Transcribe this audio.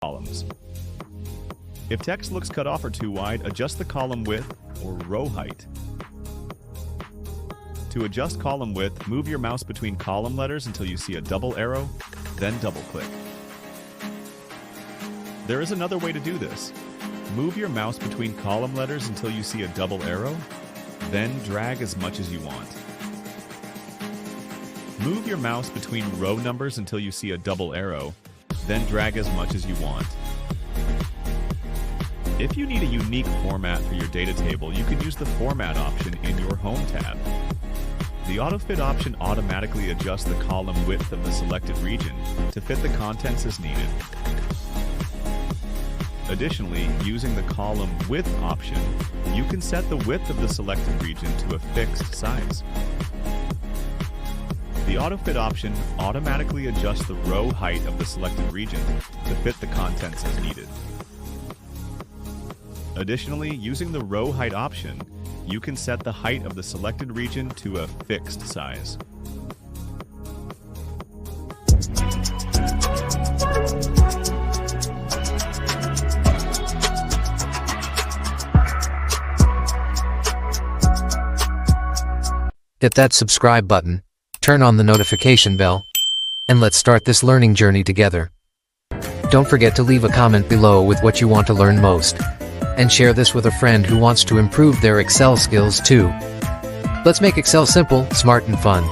columns. If text looks cut off or too wide, adjust the column width or row height. To adjust column width, move your mouse between column letters until you see a double arrow, then double-click. There is another way to do this. Move your mouse between column letters until you see a double arrow, then drag as much as you want. Move your mouse between row numbers until you see a double arrow, then drag as much as you want. If you need a unique format for your data table, you can use the Format option in your Home tab. The AutoFit option automatically adjusts the column width of the selected region to fit the contents as needed. Additionally, using the column width option, you can set the width of the selected region to a fixed size. The AutoFit option automatically adjusts the row height of the selected region to fit the contents as needed. Additionally, using the row height option, you can set the height of the selected region to a fixed size. Hit that subscribe button, turn on the notification bell, and let's start this learning journey together. Don't forget to leave a comment below with what you want to learn most. And share this with a friend who wants to improve their Excel skills too. Let's make Excel simple, smart, and fun.